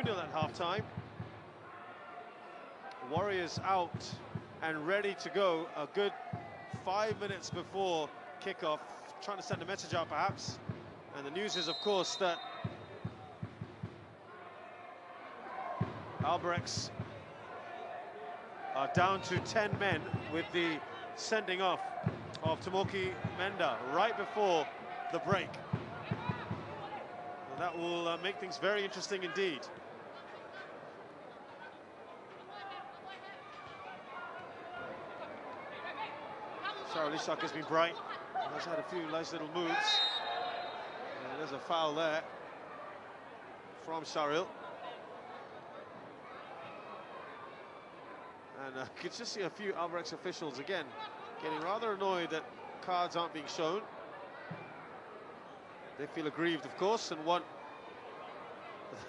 2-0 at half-time. Warriors out and ready to go a good 5 minutes before kickoff, trying to send a message out perhaps. And the news is, of course, that Albirex are down to 10 men with the sending off of Tomoki Menda right before the break. And that will make things very interesting indeed. Saralishak has been bright, has had a few nice little moves. And there's a foul there from Saril. And you could just see a few Albirex officials again getting rather annoyed that cards aren't being shown. They feel aggrieved, of course, and want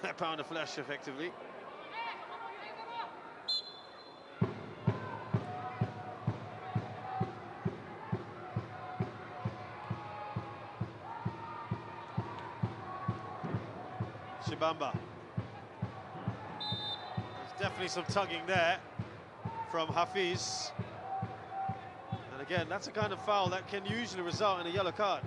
a pound of flesh, effectively. Shibamba. There's definitely some tugging there from Hafiz. And again, that's a kind of foul that can usually result in a yellow card.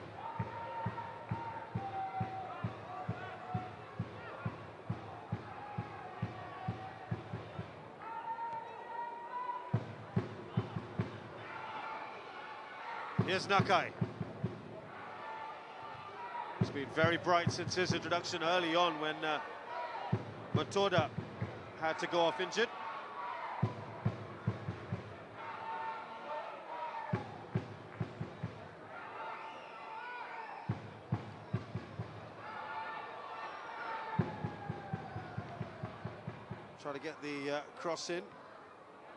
Here's Nakai. He's been very bright since his introduction early on when Matoda had to go off injured. Try to get the cross in,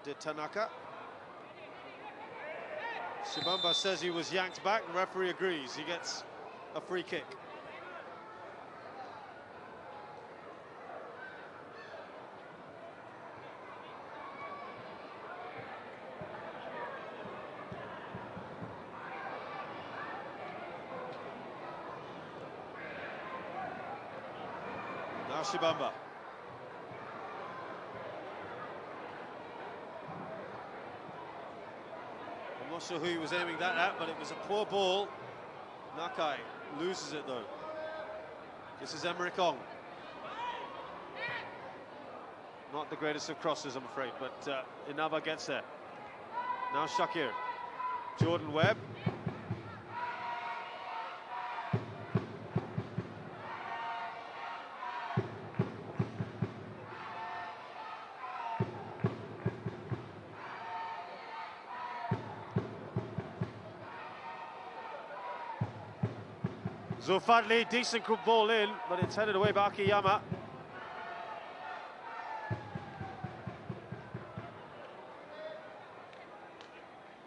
did Tanaka. Shibamba says he was yanked back, the referee agrees, he gets a free kick. Now Shibamba. I'm not sure who he was aiming that at, but it was a poor ball. Nakai loses it though. This is Emmerich Ong. Not the greatest of crosses, I'm afraid, but Inaba gets there. Now Shakir. Jordan Webb. Zulfadli, decent ball in, but it's headed away by Akiyama.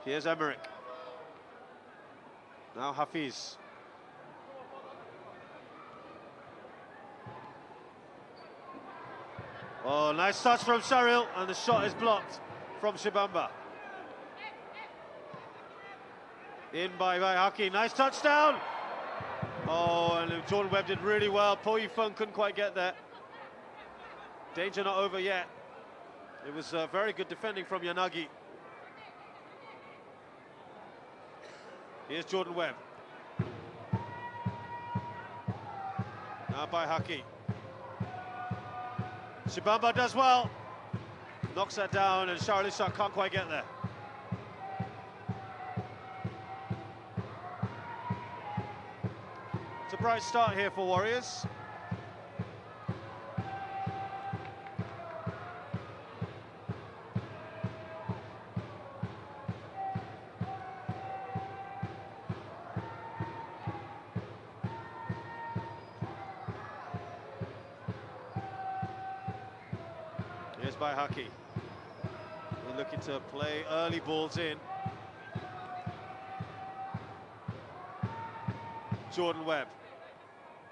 Here's Emmerich. Now Hafiz. Oh, nice touch from Saril, and the shot is blocked from Shibamba. In by Haki, nice touchdown! Oh, and Jordan Webb did really well. Po Yifeng couldn't quite get there. Danger not over yet. It was very good defending from Yanagi. Here's Jordan Webb. Now by Haki. Shibamba does well. Knocks that down, and Saralishak can't quite get there. It's a bright start here for Warriors. Here's by Haki. We're looking to play early balls in. Jordan Webb.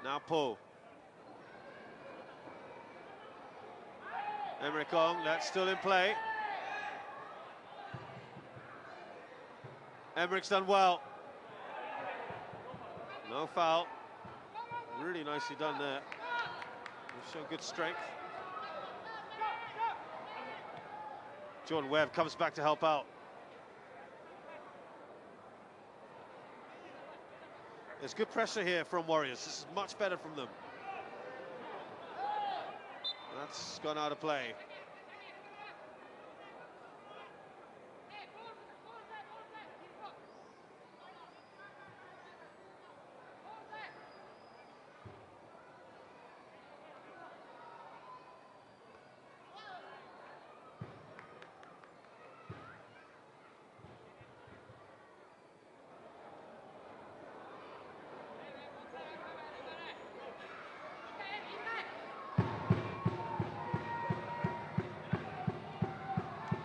Now Po. Emmerich Ong, that's still in play. Emmerich's done well. No foul. Really nicely done there. He's shown good strength. Jordan Webb comes back to help out. There's good pressure here from Warriors. This is much better from them. That's gone out of play.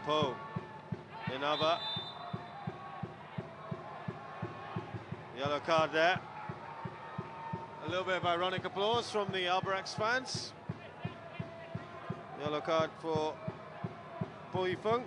Poe, Inaba. Yellow card there. A little bit of ironic applause from the Albirex fans. Yellow card for Po Yifeng.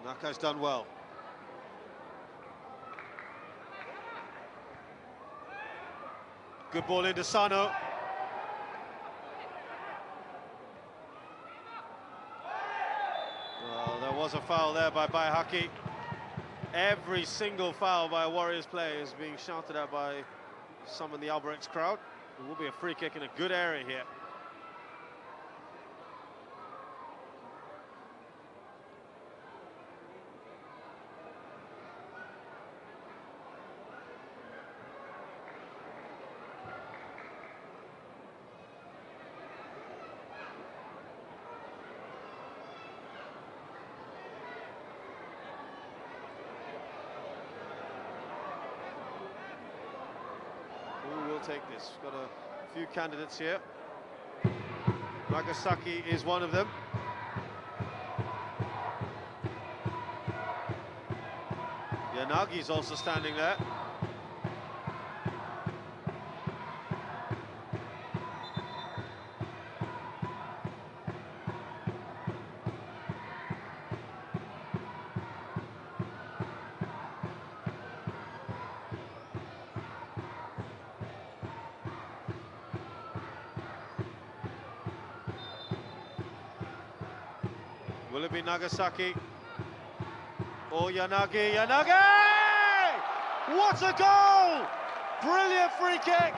Naka's done well. Good ball into Sano. Well, there was a foul there by Haki. Every single foul by a Warriors player is being shouted at by some in the Albirex crowd. It will be a free kick in a good area here. Who will take this? Got a few candidates here. Nagasaki is one of them. Yanagi's also standing there. Will it be Nagasaki or Yanagi? Yanagi! What a goal! Brilliant free kick!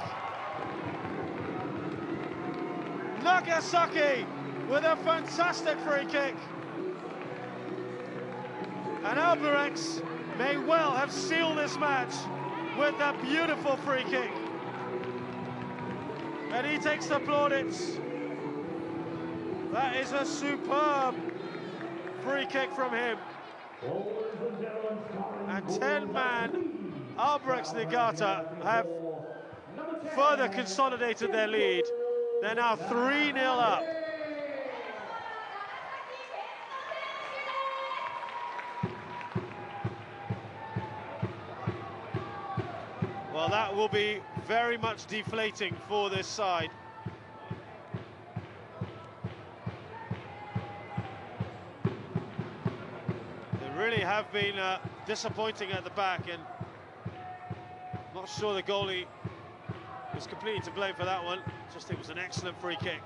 Nagasaki with a fantastic free kick. And Albirex may well have sealed this match with that beautiful free kick. And he takes the plaudits. That is a superb free kick from him. And 10-man Albirex Niigata have further consolidated their lead. They're now 3-0 up. Well, that will be very much deflating for this side. Really have been disappointing at the back, and not sure the goalie was completely to blame for that one. Just it was an excellent free kick.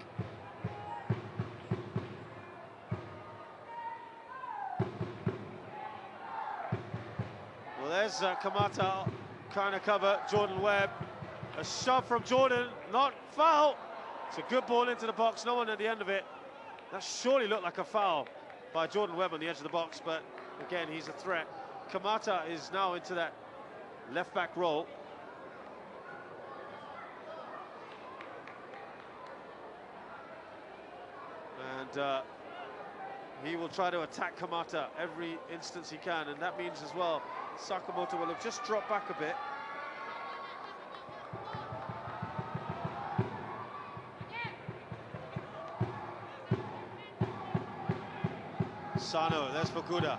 Well, there's Kamata kind of cover, Jordan Webb. A shove from Jordan, not foul. It's a good ball into the box, no one at the end of it. That surely looked like a foul by Jordan Webb on the edge of the box, but again, he's a threat. Kamata is now into that left-back role. And he will try to attack Kamata every instance he can, and that means as well Sakamoto will have just dropped back a bit. Sano, there's Fukuda.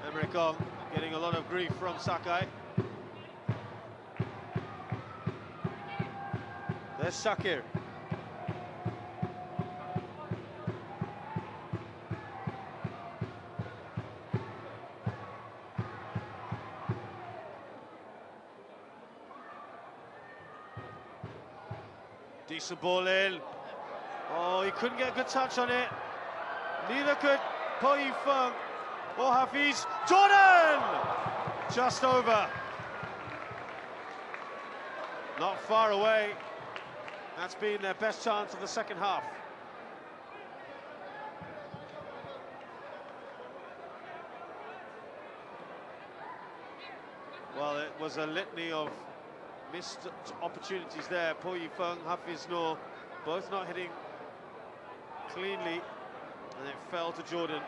Emre Kong getting a lot of grief from Sakai. There's Shakir. Decent ball in. Oh, he couldn't get a good touch on it. Neither could Po Yi-feng or Hafiz. Jordan! Just over. Not far away. That's been their best chance of the second half. Well, it was a litany of missed opportunities there. Po Yi-feng, Hafiz Noor, both not hitting cleanly, and it fell to Jordan,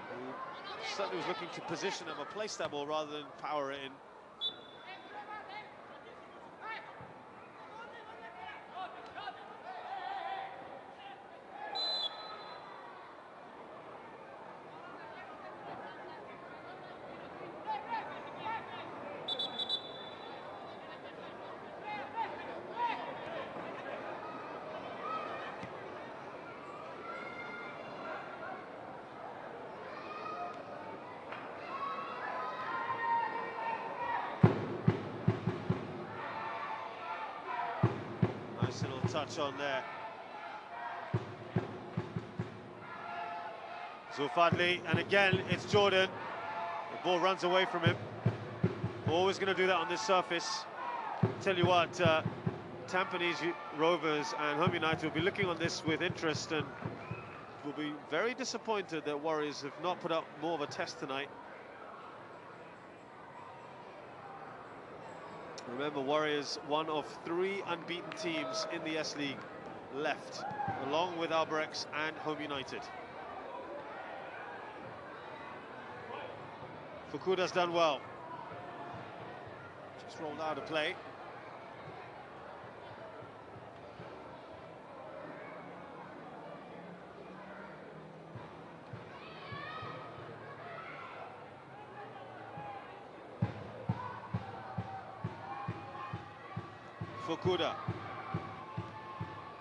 who certainly was looking to position him or place that ball rather than power it in. Nice little touch on there. Zulfadli, and again it's Jordan. The ball runs away from him. Always going to do that on this surface. Tell you what, Tampines Rovers and Home United will be looking on this with interest and will be very disappointed that Warriors have not put up more of a test tonight. Remember, Warriors, one of 3 unbeaten teams in the S-League left, along with Albirex and Home United. Fukuda's done well. Just rolled out of play. Fukuda.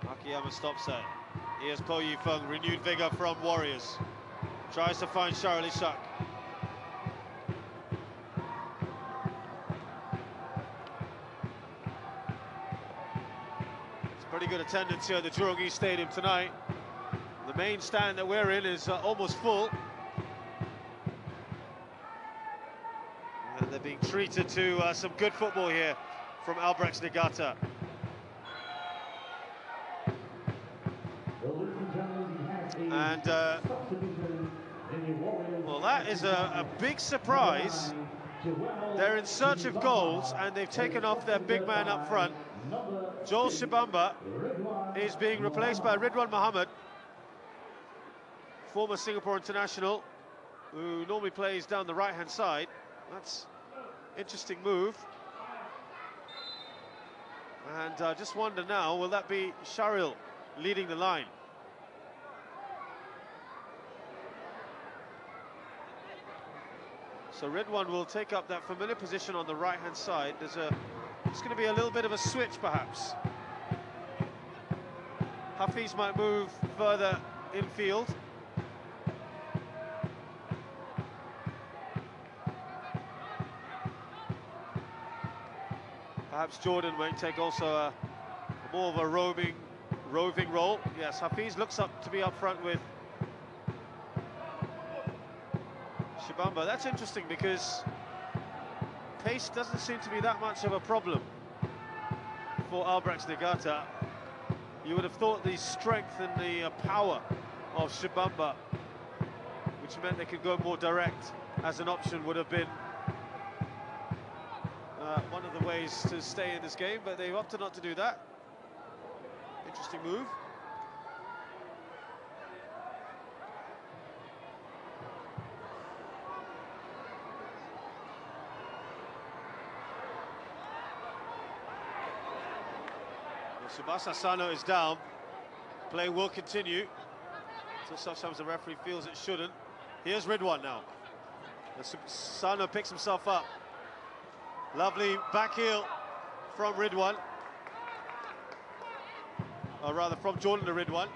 Akiyama stops that. Here's Po Yi-feng, renewed vigour from Warriors. Tries to find Charlie Shak. It's pretty good attendance here at the Jurong East Stadium tonight. The main stand that we're in is almost full. And they're being treated to some good football here from Albirex Niigata. And well, that is a big surprise. They're in search of goals and they've taken off their big man up front. Joel Shibamba is being replaced by Ridwan Mohammed, former Singapore international, who normally plays down the right-hand side. That's an interesting move. And I just wonder now, will that be Sharil leading the line? So Ridwan will take up that familiar position on the right-hand side. It's going to be a little bit of a switch, perhaps. Hafiz might move further infield. Perhaps Jordan might take also a more of a roving role. Yes, Hafiz looks up to be up front with Shibamba. That's interesting because pace doesn't seem to be that much of a problem for Albirex Niigata. You would have thought the strength and the power of Shibamba, which meant they could go more direct as an option, would have been one of the ways to stay in this game, but they've opted not to do that. Interesting move. Well, Tsubasa Sano is down. Play will continue. So sometimes the referee feels it shouldn't. Here's Ridwan now. Sano picks himself up. Lovely back heel from Ridwan. Or rather, from Jordan to Ridwan.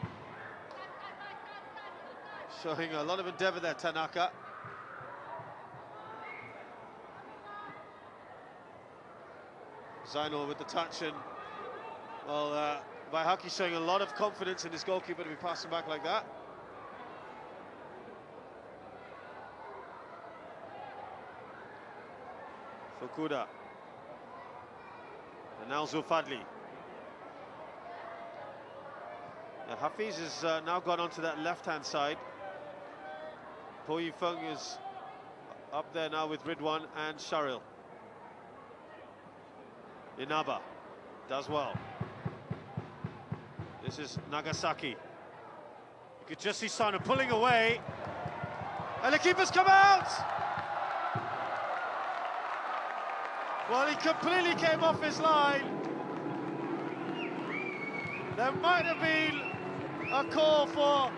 Showing a lot of endeavour there, Tanaka. Zaino with the touch, and well, Baihaki showing a lot of confidence in his goalkeeper to be passing back like that. Fukuda. And now Zulfadli. Now Hafiz has now gone onto that left-hand side. Po Yifeng is up there now with Ridwan and Sharil. Inaba does well. This is Nagasaki. You could just see Sano pulling away. And the keeper's come out! Well, he completely came off his line. There might have been a call for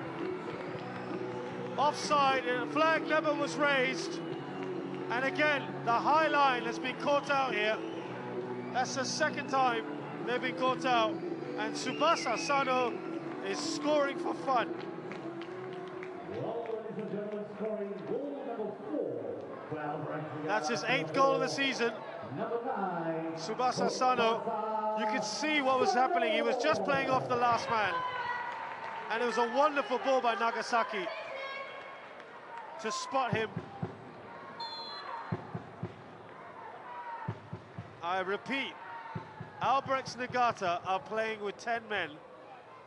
offside, and a flag never was raised. And again, the high line has been caught out here. That's the second time they've been caught out. And Tsubasa Sano is scoring for fun. That's his 8th goal of the season. Tsubasa Sano, you could see what was happening. He was just playing off the last man. And it was a wonderful ball by Nagasaki to spot him. I repeat, Albirex Niigata are playing with 10 men,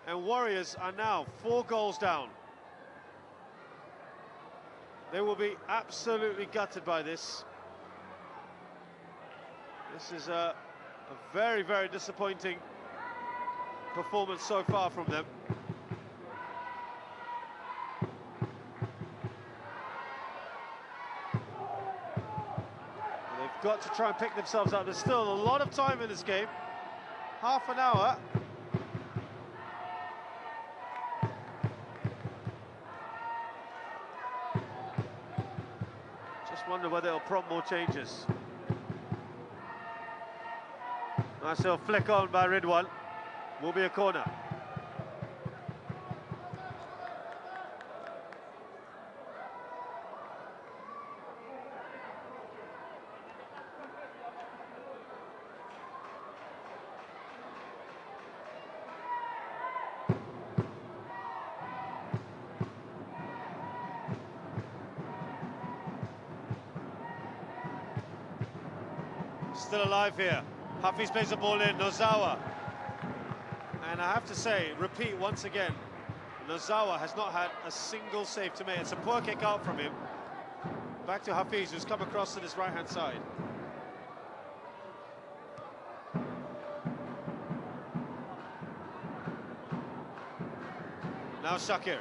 and Warriors are now 4 goals down. They will be absolutely gutted by this. This is a very, very disappointing performance so far from them. They've got to try and pick themselves up. There's still a lot of time in this game. Half an hour. Just wonder whether it'll prompt more changes. Nice little flick on by Ridwan. Will be a corner. Still alive here. Hafiz plays the ball in, Nozawa. And I have to say, repeat once again, Nozawa has not had a single save to make. It's a poor kick out from him. Back to Hafiz, who's come across to this right-hand side. Now Shakir.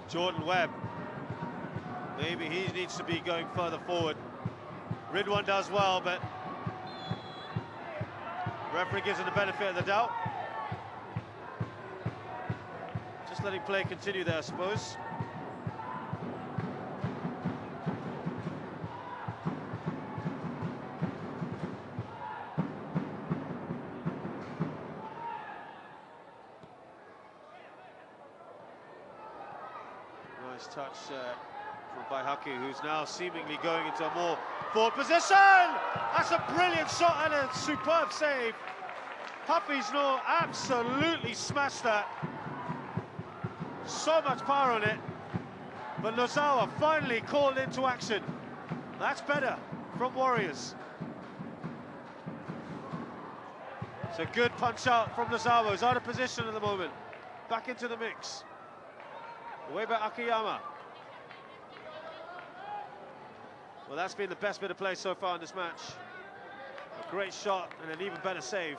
Jordan Webb, maybe he needs to be going further forward. Ridwan does well, but referee gives him the benefit of the doubt. Just letting play continue there, I suppose. Nice touch from Baihaki, who's now seemingly going into a more forward position. That's a brilliant shot and a superb save. Hafiz Noor absolutely smashed that. So much power on it. But Nozawa finally called into action. That's better from Warriors. It's a good punch out from Nozawa, who's out of position at the moment. Back into the mix. Away by Akiyama. Well, that's been the best bit of play so far in this match. A great shot and an even better save.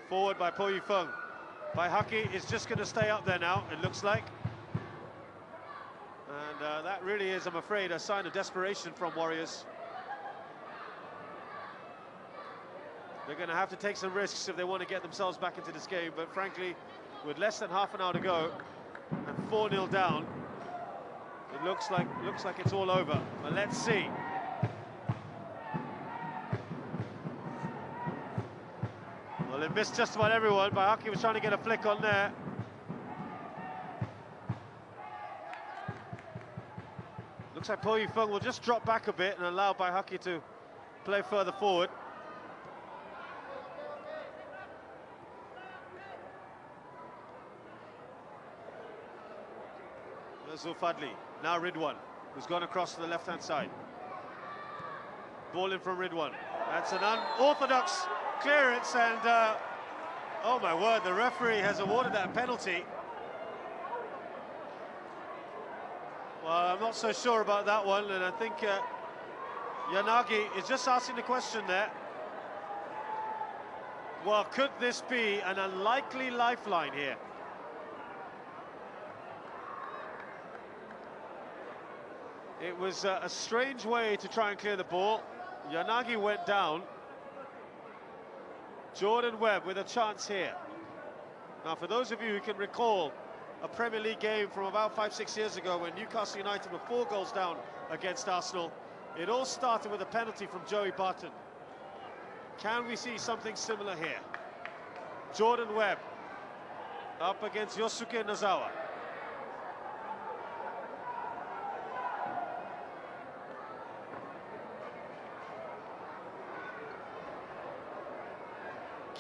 Forward by Po Yifeng. Baihaki is just going to stay up there now, it looks like. And that really is, I'm afraid, a sign of desperation from Warriors. They're going to have to take some risks if they want to get themselves back into this game, but frankly, with less than half an hour to go and 4-0 down, it looks like it's all over. But let's see. Well, it missed just about everyone. Bayhaki was trying to get a flick on there. Looks like Po Yifeng will just drop back a bit and allow Bayhaki to play further forward. Zulfadli, now Ridwan, who's gone across to the left-hand side. Ball in from Ridwan. That's an unorthodox clearance, and oh my word, the referee has awarded that penalty. Well, I'm not so sure about that one, and I think Yanagi is just asking the question there. Well, could this be an unlikely lifeline here? It was a strange way to try and clear the ball. Yanagi went down. Jordan Webb with a chance here. Now, for those of you who can recall a Premier League game from about 5-6 years ago when Newcastle United were 4 goals down against Arsenal, it all started with a penalty from Joey Barton. Can we see something similar here? Jordan Webb up against Yosuke Nozawa.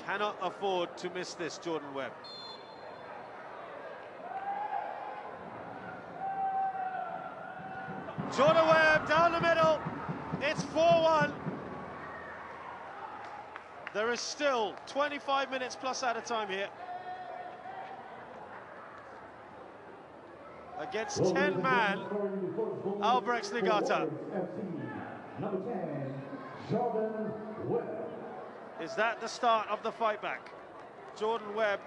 Cannot afford to miss this, Jordan Webb. Jordan Webb down the middle. It's 4-1. There is still 25 minutes plus out of time here. Against 10-man Albirex Niigata. Number 10, Jordan Webb. Is that the start of the fight back? Jordan Webb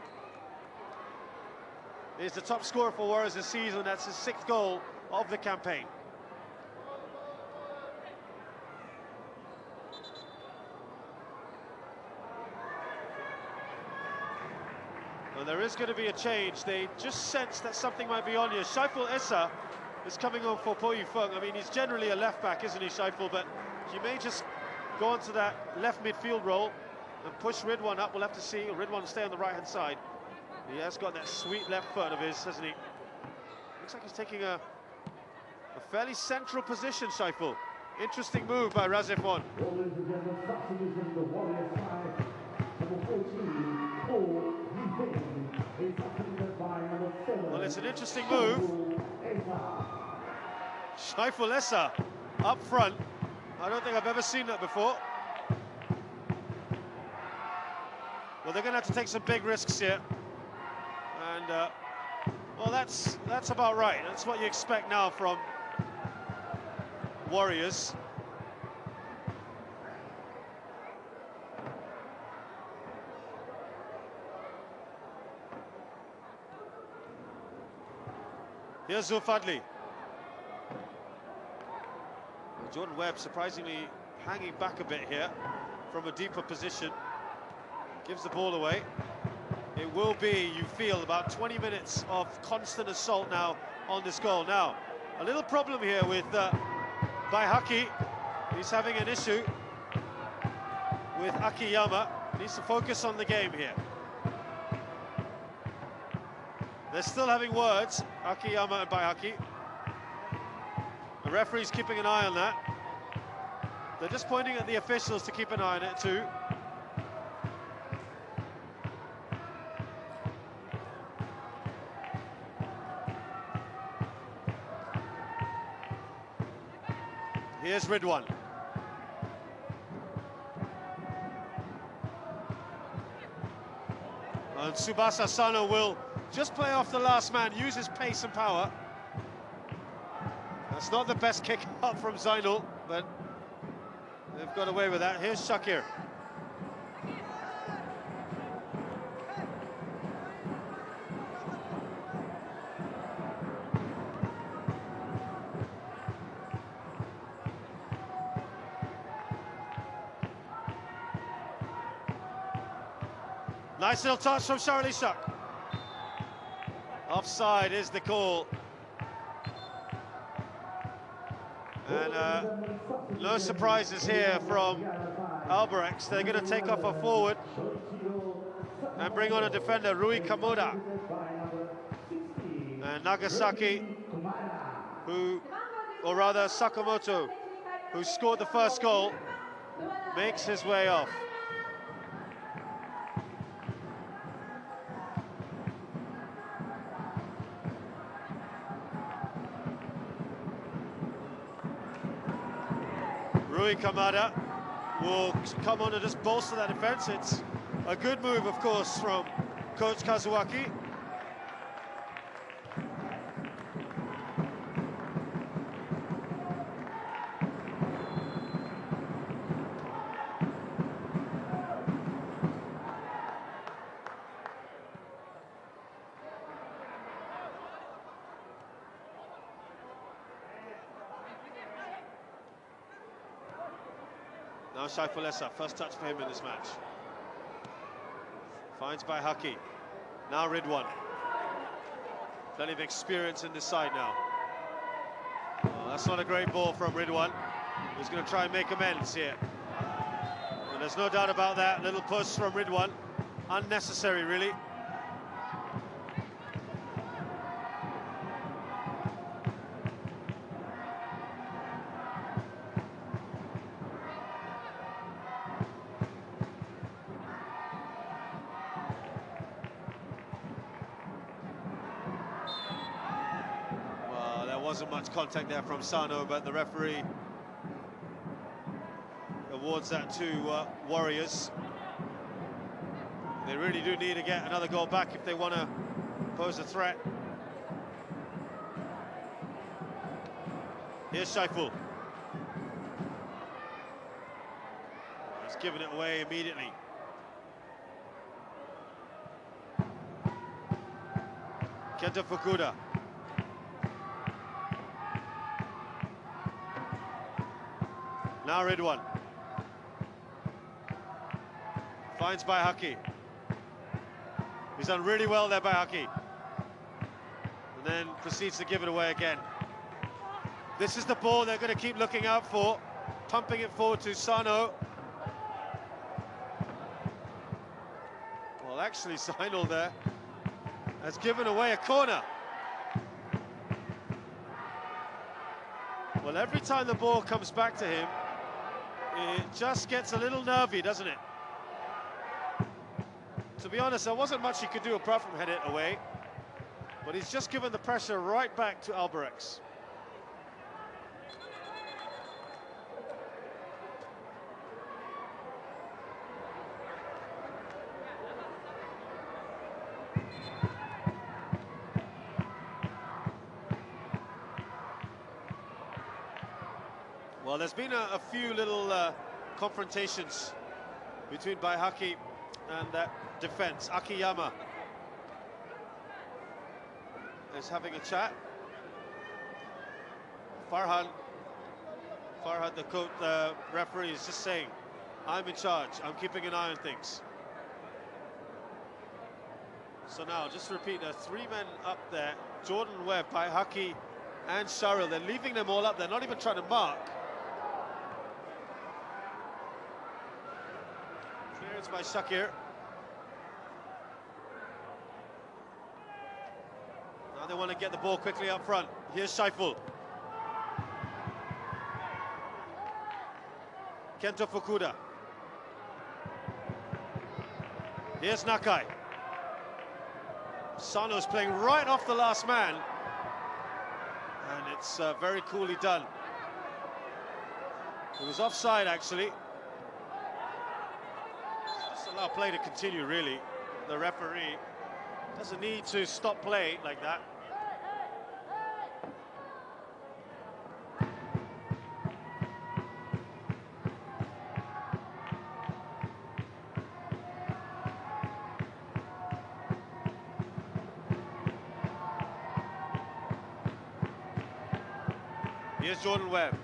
is the top scorer for Warriors this season. That's his 6th goal of the campaign. Well, there is going to be a change. They just sense that something might be on here. Shaiful Issa is coming on for Po Yifeng. I mean, he's generally a left back, isn't he, Shaiful? But he may just go onto that left midfield role and push Ridwan up. We'll have to see. Ridwan will stay on the right-hand side. He has got that sweet left foot of his, hasn't he? Looks like he's taking a fairly central position, Shaiful. Interesting move by Razifwan. Well, it's an interesting move. Shaiful Issa up front. I don't think I've ever seen that before. Well, they're going to have to take some big risks here. And, well, that's about right. That's what you expect now from Warriors. Here's Zulfadli. Jordan Webb surprisingly hanging back a bit here from a deeper position. Gives the ball away. It will be, you feel, about 20 minutes of constant assault now on this goal. Now, a little problem here with Bayhaki. He's having an issue with Akiyama. Needs to focus on the game here. They're still having words, Akiyama and Bayhaki. The referee's keeping an eye on that. They're just pointing at the officials to keep an eye on it too. Here's Ridwan. And Tsubasa Sano will just play off the last man, use his pace and power. That's not the best kick up from Zainul, but they've got away with that. Here's Shakir. Nice little touch from Charlie Shuck. Offside is the call. And no surprises here from Albirex. They're going to take off a forward and bring on a defender, Rui Kamura. And Nagasaki, or rather Sakamoto, who scored the first goal, makes his way off. Rui Kamada will come on and just bolster that defence. It's a good move, of course, from Coach Kazuaki. Now Shaifulesa, first touch for him in this match. Finds by Haki. Now Ridwan. Plenty of experience in this side now. Oh, that's not a great ball from Ridwan. He's going to try and make amends here. And there's no doubt about that. Little push from Ridwan. Unnecessary, really. Wasn't much contact there from Sano, but the referee awards that to Warriors. They really do need to get another goal back if they want to pose a threat. Here's Shaiful. He's given it away immediately. Kenta Fukuda. Now Ridwan. Finds by Haki. He's done really well there by Haki. And then proceeds to give it away again. This is the ball they're going to keep looking out for. Pumping it forward to Sano. Well, actually, Seinel there has given away a corner. Well, every time the ball comes back to him, it just gets a little nervy, doesn't it? To be honest, there wasn't much he could do apart from head it away. But he's just given the pressure right back to Albirex. Well, there's been a few little confrontations between Baihaki and that defense. Akiyama is having a chat. Farhan, the coach, the referee, is just saying, I'm in charge, I'm keeping an eye on things. So now, just to repeat, there are three men up there, Jordan Webb, Baihaki and Sharil. They're leaving them all up, they're not even trying to mark. Clearance by Shakir. Now they want to get the ball quickly up front. Here's Shaiful. Kento Fukuda. Here's Nakai. Sano's playing right off the last man. And it's very coolly done. It was offside, actually. Just allow play to continue, really. The referee doesn't need to stop play like that. Here's Jordan Webb.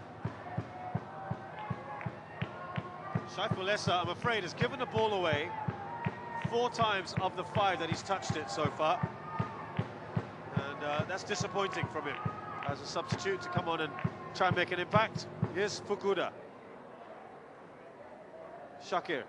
Shaifulesa, I'm afraid, has given the ball away 4 times of the 5 that he's touched it so far. And that's disappointing from him as a substitute to come on and try and make an impact. Here's Fukuda. Shakir.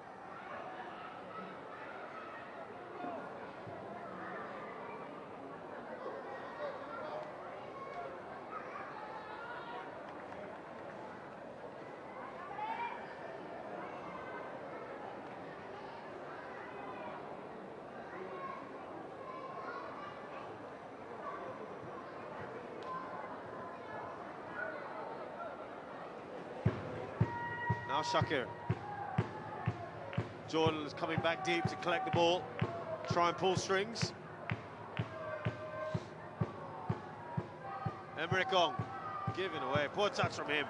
Now Shakir. Jordan is coming back deep to collect the ball, try and pull strings. Emmerich Ong giving away, poor touch from him.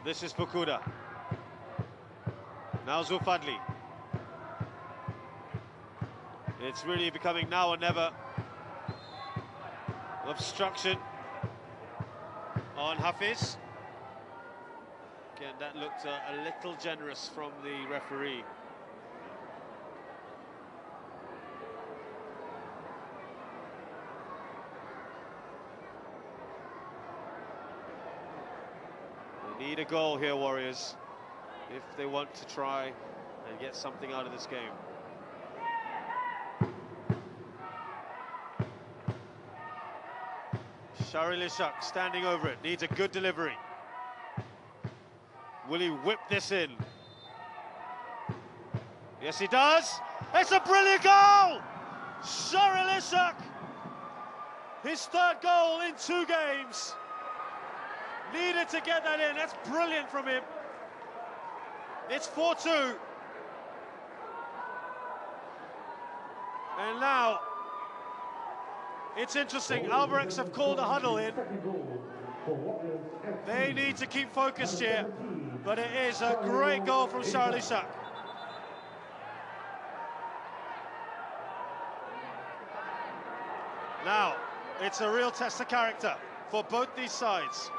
This is Fukuda. Now Zulfadli. It's really becoming now or never. Obstruction on Hafiz. Again, that looked a little generous from the referee. They need a goal here, Warriors, if they want to try and get something out of this game. Shari Lishak standing over it, needs a good delivery. Will he whip this in? Yes, he does. It's a brilliant goal! Shari Lishak, his 3rd goal in 2 games. Needed to get that in, that's brilliant from him. It's 4-2. And now, it's interesting, Albirex have called a huddle in. They need to keep focused here, but it is a great goal from Charlie Shak. Now, it's a real test of character for both these sides.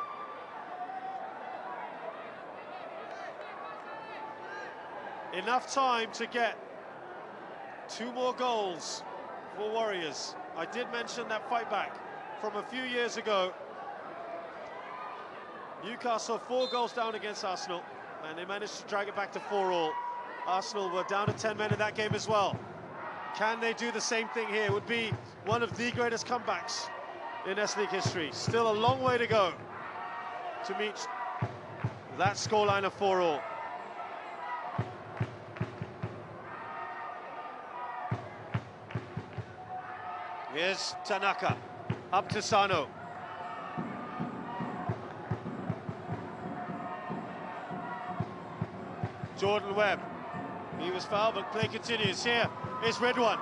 Enough time to get 2 more goals for Warriors. I did mention that fight back from a few years ago. Newcastle 4 goals down against Arsenal, and they managed to drag it back to 4-4. Arsenal were down to 10 men in that game as well. Can they do the same thing here? It would be one of the greatest comebacks in S-League history. Still a long way to go to meet that scoreline of 4-4. Here's Tanaka, up to Sano. Jordan Webb, he was fouled, but play continues. Here is Redouane.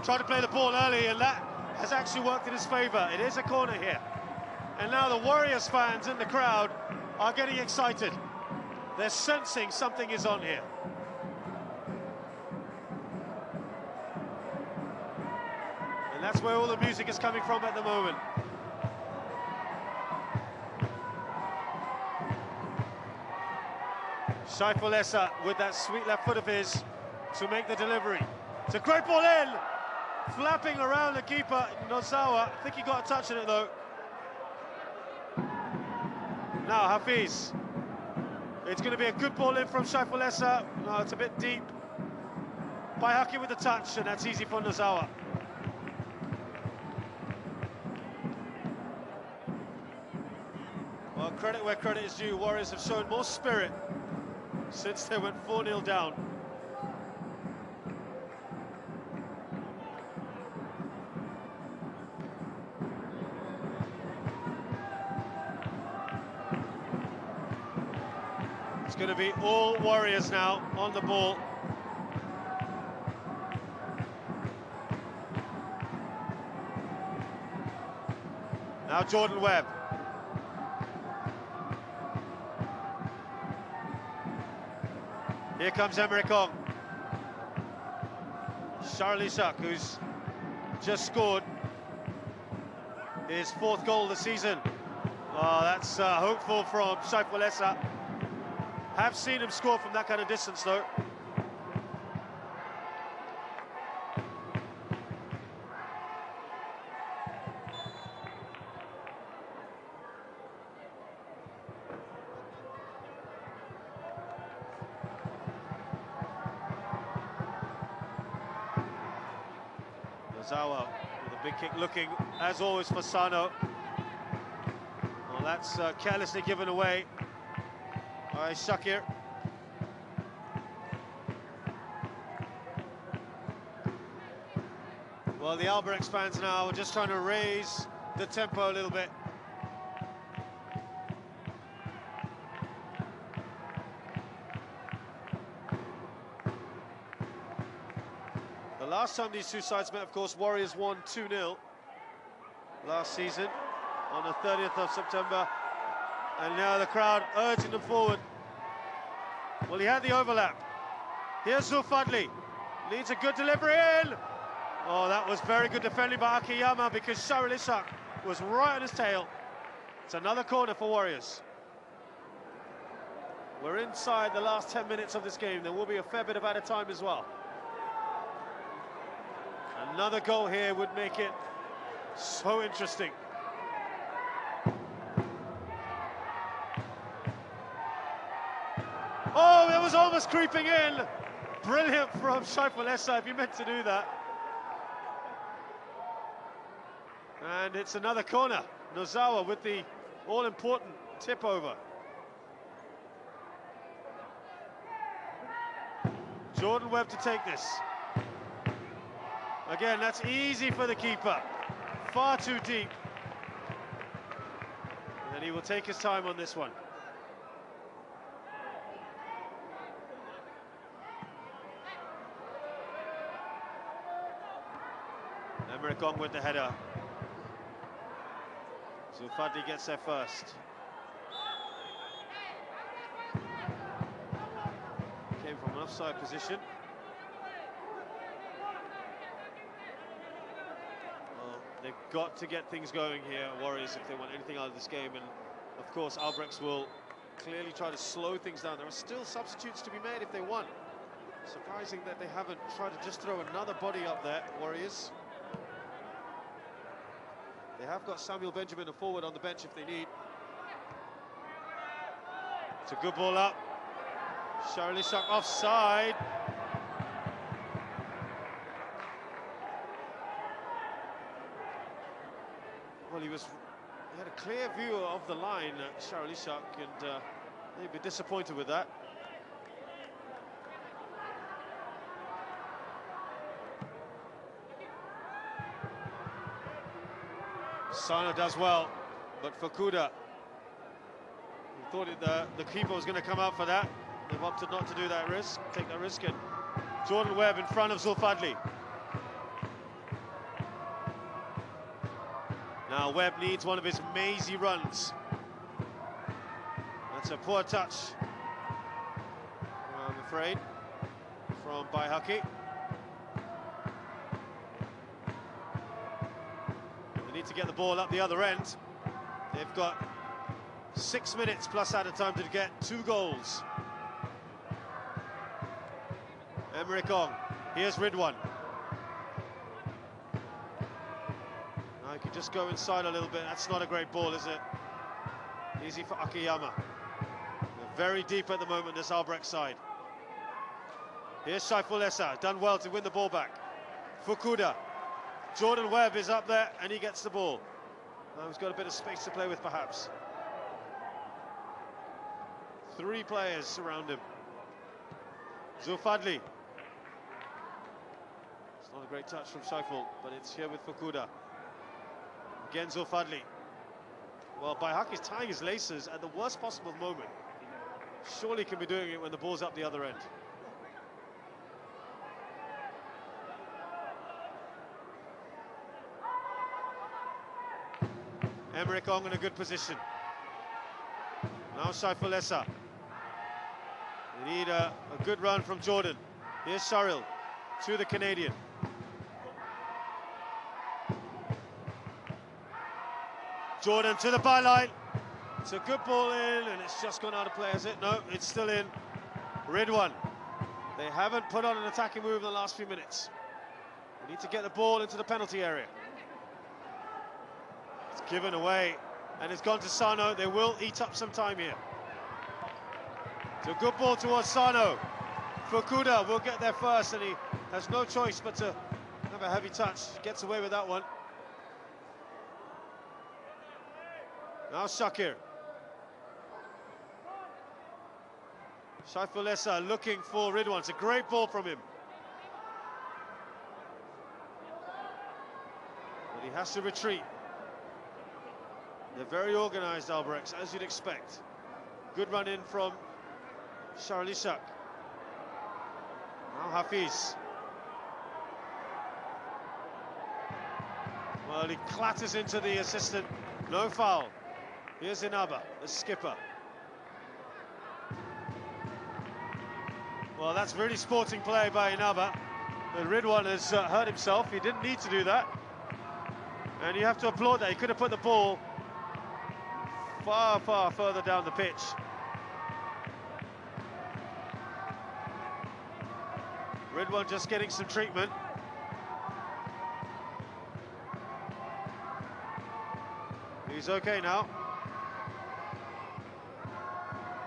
Tried to play the ball early, and that has actually worked in his favour. It is a corner here. And now the Warriors fans in the crowd are getting excited. They're sensing something is on here. And that's where all the music is coming from at the moment. Shaiful Essa with that sweet left foot of his to make the delivery. It's a great ball in, flapping around the keeper, Nozawa. I think he got a touch on it though. Now Hafiz. It's going to be a good ball in from Shaiful Essa. No, it's a bit deep. Baihaki with the touch, and that's easy for Nozawa. Well, credit where credit is due. Warriors have shown more spirit since they went 4-0 down. It's going to be all Warriors now on the ball. Now Jordan Webb. Here comes Emre Kong. Charlie Shuck, who's just scored his 4th goal of the season. Oh, that's hopeful from Saiful Essa. Have seen him score from that kind of distance, though. Nozawa with a big kick, looking as always for Sano. Well, that's carelessly given away by Shakir. Well, the Albirex fans now are just trying to raise the tempo a little bit. The last time these two sides met, of course, Warriors won 2-0 last season on the 30th of September. And now the crowd urging them forward. Well, he had the overlap. Here's Zulfadli. Leads a good delivery in. Oh, that was very good defending by Akiyama because Charles Ishak was right on his tail. It's another corner for Warriors. We're inside the last 10 minutes of this game. There will be a fair bit of added time as well. Another goal here would make it so interesting. Oh, it was almost creeping in. Brilliant from Saiful Essa, if you meant to do that. And it's another corner. Nozawa with the all-important tip over. Jordan Webb to take this. Again, that's easy for the keeper. Far too deep. And he will take his time on this one. Emre Kong with the header. Zulfadli gets there first. Came from an offside position. Well, they've got to get things going here, Warriors, if they want anything out of this game. And of course, Albirex will clearly try to slow things down. There are still substitutes to be made if they want. Surprising that they haven't tried to just throw another body up there, Warriors. They have got Samuel Benjamin, a forward, on the bench if they need. It's a good ball up. Charlie Shuck offside. Well, he had a clear view of the line, Charlie Shuck, and they'd be disappointed with that. Sano does well, but Fukuda, he thought the keeper was going to come out for that. They've opted not to do that risk, take that risk, and Jordan Webb in front of Zulfadli. Now Webb needs one of his mazy runs. That's a poor touch, I'm afraid, from Baihaki. To get the ball up the other end. They've got 6 minutes plus added time to get 2 goals. Emre Kong, here's Ridwan. Now he can just go inside a little bit. That's not a great ball, is it? Easy for Akiyama. They're very deep at the moment, this Albirex side. Here's Saiful Essa, done well to win the ball back. Fukuda. Jordan Webb is up there and he gets the ball. Now he's got a bit of space to play with, perhaps. 3 players around him. Zulfadli. It's not a great touch from Saiful, but it's here with Fukuda. Again, Zulfadli. Well, Baihaki's tying his laces at the worst possible moment. Surely he can be doing it when the ball's up the other end. Emre Kong in a good position. Now Saiful Essa. You need a good run from Jordan. Here's Cyril to the Canadian. Jordan to the byline. It's a good ball in, and it's just gone out of play, has it? No, it's still in. Ridwan. They haven't put on an attacking move in the last few minutes. They need to get the ball into the penalty area. It's given away, and it's gone to Sano. They will eat up some time here. It's a good ball towards Sano. Fukuda will get there first, and he has no choice but to have a heavy touch. Gets away with that one. Now Shakir. Saiful Essa looking for Ridwan. It's a great ball from him. But he has to retreat. They're very organised, Albirex, as you'd expect. Good run in from Charlishak. Now Hafiz. Well, he clatters into the assistant. No foul. Here's Inaba, the skipper. Well, that's really sporting play by Inaba. But Ridwan has hurt himself. He didn't need to do that. And you have to applaud that. He could have put the ball far, far further down the pitch. Ridwan just getting some treatment. He's okay now.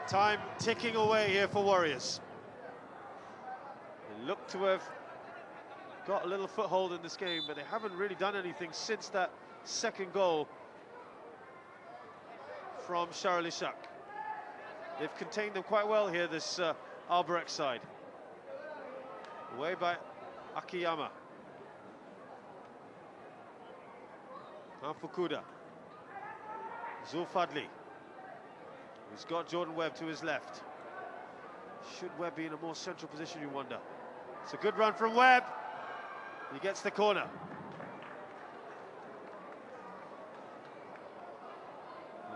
Time ticking away here for Warriors. They look to have got a little foothold in this game, but they haven't really done anything since that second goal from Charlishak. They've contained them quite well here, this Albirex side. Away by Akiyama. Now Fukuda. Zulfadli. He's got Jordan Webb to his left. Should Webb be in a more central position, you wonder? It's a good run from Webb. He gets the corner.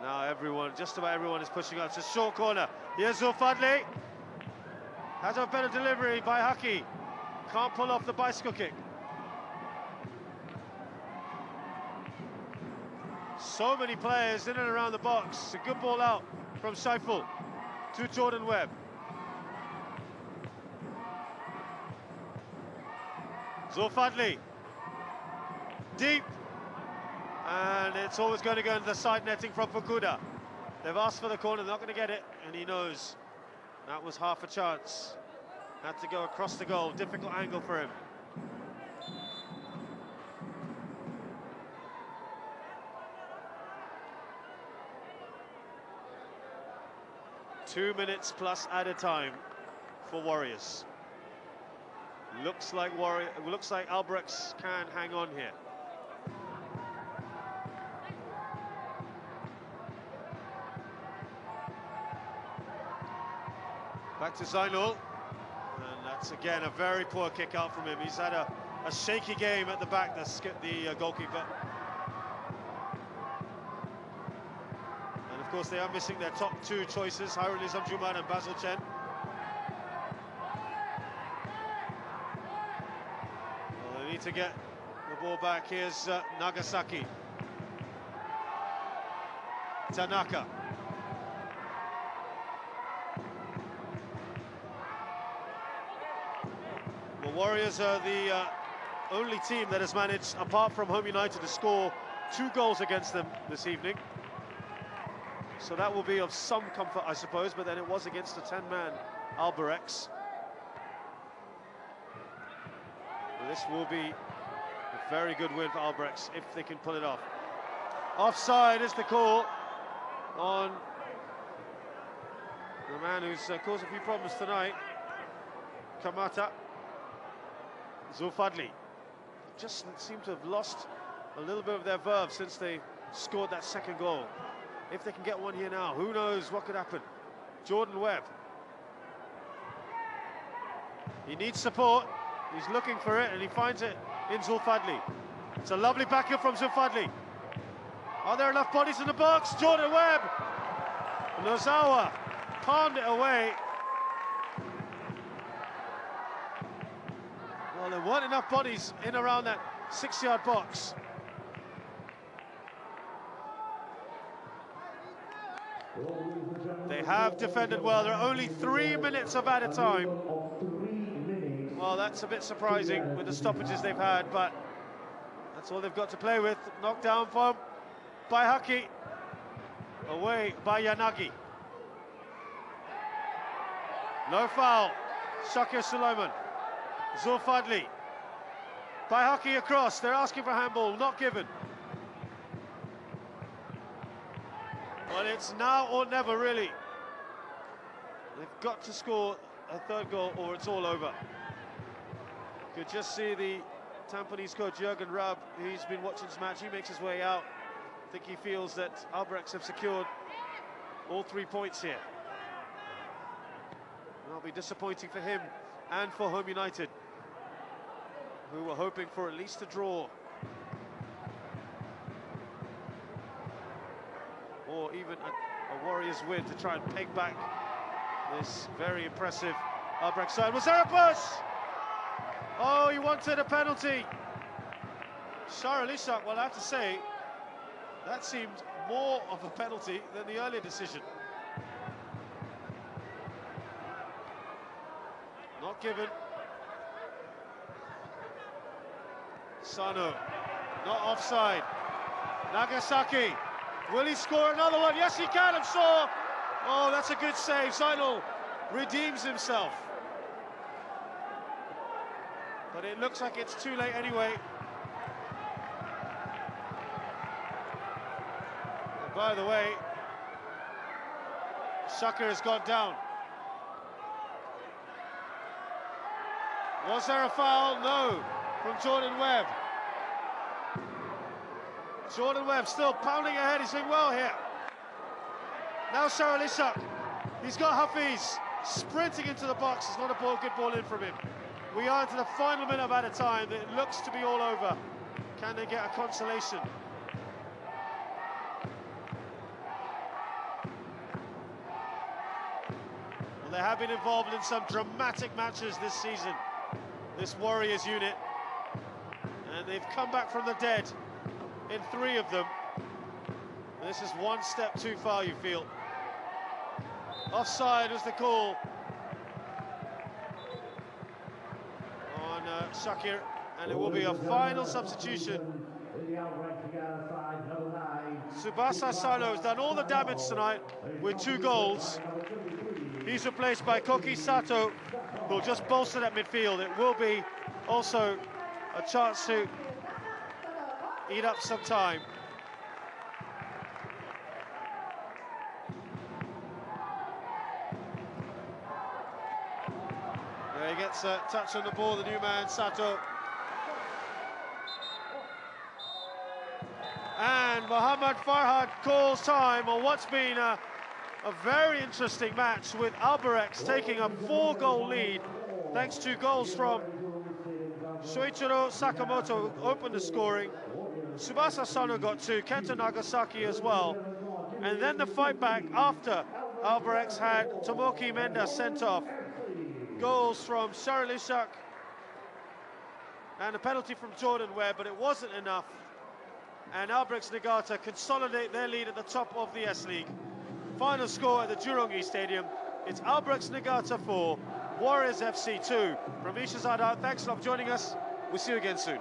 Now everyone, just about everyone is pushing up. It's a short corner. Here's Zulfadli. Has a better delivery by Haki. Can't pull off the bicycle kick. So many players in and around the box. It's a good ball out from Saiful to Jordan Webb. Zulfadli. Deep. And it's always going to go into the side netting from Fukuda. They've asked for the corner, they're not going to get it, and he knows that was half a chance. Had to go across the goal, difficult angle for him. Two-minutes plus added time for Warriors. Looks like Albirex can hang on here. Back to Zainul, and that's again a very poor kick out from him. He's had a shaky game at the back, the goalkeeper. And of course they are missing their top two choices, Hairul Nizamjuman and Basil Chen. Well, they need to get the ball back. Here's Nagasaki. Tanaka. Warriors are the only team that has managed, apart from Home United, to score 2 goals against them this evening. So that will be of some comfort, I suppose, but then it was against a 10-man Albirex. Well, this will be a very good win for Albirex if they can pull it off. Offside is the call on the man who's caused a few problems tonight, Kamata. Zulfadli just seem to have lost a little bit of their verve since they scored that second goal. If they can get one here now, who knows what could happen. Jordan Webb. He needs support. He's looking for it, and he finds it in Zulfadli. It's a lovely backheel from Zulfadli. Are there enough bodies in the box? Jordan Webb. Nozawa palmed it away. there weren't enough bodies in around that 6-yard box. They have defended well. There are only 3 minutes of added time. Well, that's a bit surprising with the stoppages they've had, but that's all they've got to play with. Knocked down by Haki. Away by Yanagi. No foul. Shakir Sulaiman. Zulfadli. By Haki across. They're asking for handball. Not given. Well, it's now or never, really. They've got to score a third goal or it's all over. You could just see the Tampines coach Jürgen Raab, he's been watching this match. He makes his way out. I think he feels that Albirex have secured all 3 points here. That'll be disappointing for him and for Home United, who were hoping for at least a draw. Or even a Warriors win to try and peg back this very impressive Albirex side. Was there a push? Oh, he wanted a penalty. Shara Lishak, well, I have to say, that seemed more of a penalty than the earlier decision. Not given. Sano, not offside. Nagasaki, will he score another one? Yes, he can, I'm sure. Oh, that's a good save. Sano redeems himself. But it looks like it's too late anyway. And by the way, Shakir has gone down. Was there a foul? No, from Jordan Webb. Jordan Webb still pounding ahead, he's doing well here. Now Shara Lishak, he's got Hafiz sprinting into the box. It's not a good ball in from him. We are into the final minute of added time. It looks to be all over. Can they get a consolation? Well, they have been involved in some dramatic matches this season, this Warriors unit, and they've come back from the dead in 3 of them. And this is one step too far, you feel. Offside was the call on Shakir, and it will be a final substitution. Tsubasa Sano has done all the damage tonight with 2 goals. He's replaced by Koki Sato, who'll just bolster that midfield. It will be also a chance to eat up some time. There he gets a touch on the ball, the new man, Sato. And Mohammad Farhad calls time on what's been a very interesting match, with Albirex taking a 4-goal lead thanks to goals from Shoichiro Sakamoto, who opened the scoring. Tsubasa Sano got 2, Kenta Nagasaki as well. And then the fight back after Albirex had Tomoki Menda sent off. Goals from Shara Lishak and a penalty from Jordan Webb, but it wasn't enough. And Albirex Niigata consolidate their lead at the top of the S-League. Final score at the Jurongi Stadium. It's Albirex Niigata 4, Warriors FC 2. From Ishizada, thanks a lot for joining us. We'll see you again soon.